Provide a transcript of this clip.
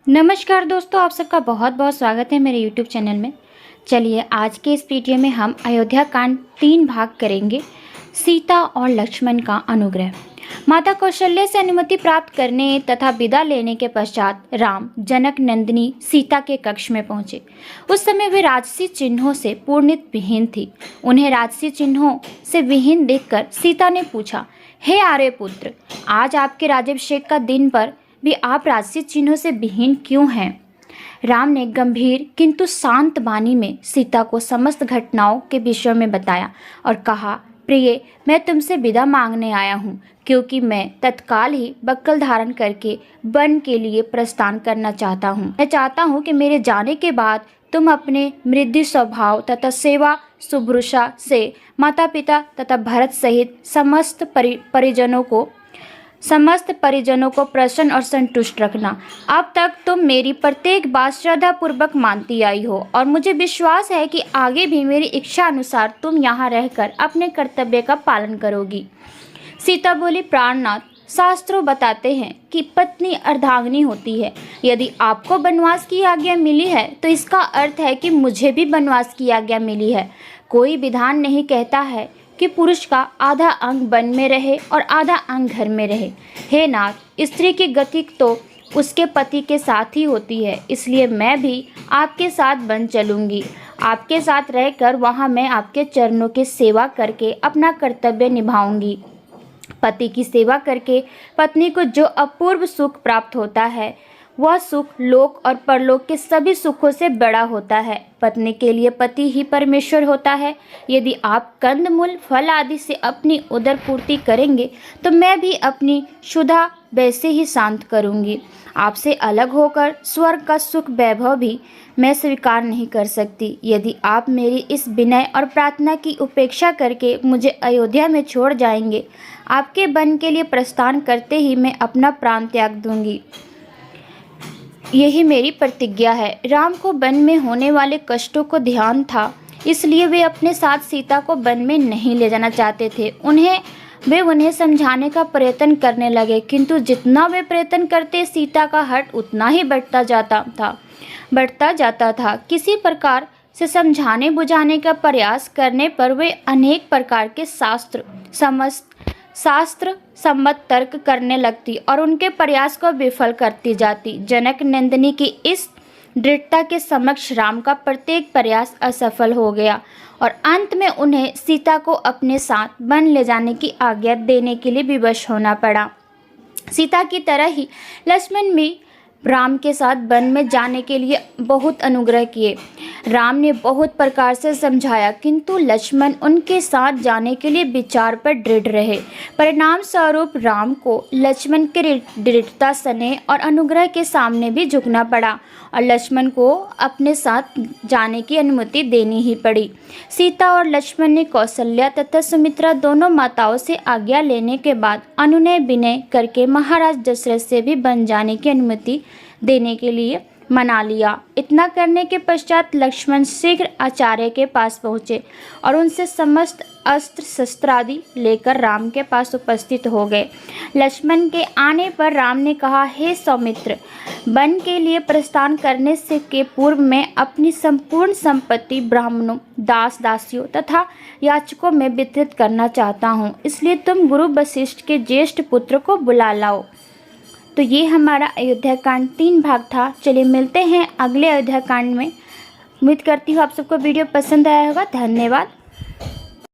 नमस्कार दोस्तों, आप सबका बहुत बहुत स्वागत है मेरे YouTube चैनल में। चलिए आज के इस वीडियो में हम अयोध्या कांड 3 भाग करेंगे। सीता और लक्ष्मण का अनुग्रह। माता कौशल्या से अनुमति प्राप्त करने तथा विदा लेने के पश्चात राम जनक नंदिनी सीता के कक्ष में पहुँचे। उस समय वे राजसी चिन्हों से पूर्णित विहीन थी। उन्हें राजसी चिन्हों से विहीन देखकर सीता ने पूछा, हे आर्यपुत्र, आज आपके राज्याभिषेक का दिन पर भी आप राजसी चिन्हों से विहीन क्यों हैं? राम ने गंभीर किंतु शांत वाणी में सीता को समस्त घटनाओं के विषय में बताया और कहा, प्रिय, मैं तुमसे विदा मांगने आया हूँ, क्योंकि मैं तत्काल ही बक्कल धारण करके वन के लिए प्रस्थान करना चाहता हूँ। मैं चाहता हूँ कि मेरे जाने के बाद तुम अपने मृदु स्वभाव तथा सेवा शुभ्रूषा से माता पिता तथा भरत सहित समस्त परिजनों को प्रसन्न और संतुष्ट रखना। अब तक तुम मेरी प्रत्येक बात श्रद्धापूर्वक मानती आई हो और मुझे विश्वास है कि आगे भी मेरी इच्छा अनुसार तुम यहाँ रहकर अपने कर्तव्य का पालन करोगी। सीता बोली, प्राणनाथ, शास्त्रों बताते हैं कि पत्नी अर्धांगिनी होती है। यदि आपको वनवास की आज्ञा मिली है तो इसका अर्थ है कि मुझे भी वनवास की आज्ञा मिली है। कोई विधान नहीं कहता है कि पुरुष का आधा अंग वन में रहे और आधा अंग घर में रहे। हे नाथ, स्त्री की गति तो उसके पति के साथ ही होती है, इसलिए मैं भी आपके साथ वन चलूँगी। आपके साथ रहकर वहाँ मैं आपके चरणों की सेवा करके अपना कर्तव्य निभाऊंगी। पति की सेवा करके पत्नी को जो अपूर्व सुख प्राप्त होता है, वह सुख लोक और परलोक के सभी सुखों से बड़ा होता है। पत्नी के लिए पति ही परमेश्वर होता है। यदि आप कंदमूल फल आदि से अपनी उदर पूर्ति करेंगे तो मैं भी अपनी क्षुधा वैसे ही शांत करूंगी। आपसे अलग होकर स्वर्ग का सुख वैभव भी मैं स्वीकार नहीं कर सकती। यदि आप मेरी इस विनय और प्रार्थना की उपेक्षा करके मुझे अयोध्या में छोड़ जाएंगे, आपके वन के लिए प्रस्थान करते ही मैं अपना प्राण त्याग दूंगी। यही मेरी प्रतिज्ञा है। राम को वन में होने वाले कष्टों को ध्यान था, इसलिए वे अपने साथ सीता को वन में नहीं ले जाना चाहते थे। वे उन्हें समझाने का प्रयत्न करने लगे, किंतु जितना वे प्रयत्न करते शांता का हठ उतना ही बढ़ता जाता था। किसी प्रकार से समझाने बुझाने का प्रयास करने पर वे अनेक प्रकार के शास्त्र सम्मत तर्क करने लगती और उनके प्रयास को विफल करती जाती। जनक नंदिनी की इस दृढ़ता के समक्ष राम का प्रत्येक प्रयास असफल हो गया और अंत में उन्हें सीता को अपने साथ वन ले जाने की आज्ञा देने के लिए विवश होना पड़ा। सीता की तरह ही लक्ष्मण भी राम के साथ वन में जाने के लिए बहुत अनुग्रह किए। राम ने बहुत प्रकार से समझाया, किंतु लक्ष्मण उनके साथ जाने के लिए विचार पर दृढ़ रहे। परिणाम स्वरूप राम को लक्ष्मण के दृढ़ता, स्नेह और अनुग्रह के सामने भी झुकना पड़ा और लक्ष्मण को अपने साथ जाने की अनुमति देनी ही पड़ी। सीता और लक्ष्मण ने कौशल्या तथा सुमित्रा दोनों माताओं से आज्ञा लेने के बाद अनुनय विनय करके महाराज दशरथ से भी वन जाने की अनुमति देने के लिए मना लिया। इतना करने के पश्चात लक्ष्मण शीघ्र आचार्य के पास पहुँचे और उनसे समस्त अस्त्र शस्त्र आदि लेकर राम के पास उपस्थित हो गए। लक्ष्मण के आने पर राम ने कहा, हे सौमित्र, वन के लिए प्रस्थान करने से के पूर्व मैं अपनी संपूर्ण संपत्ति ब्राह्मणों, दास दासियों तथा याचकों में वितरित करना चाहता हूँ, इसलिए तुम गुरु वशिष्ठ के ज्येष्ठ पुत्र को बुला लाओ। तो ये हमारा अयोध्या कांड 3 भाग था। चलिए मिलते हैं अगले अयोध्या कांड में। उम्मीद करती हूँ आप सबको वीडियो पसंद आया होगा। धन्यवाद।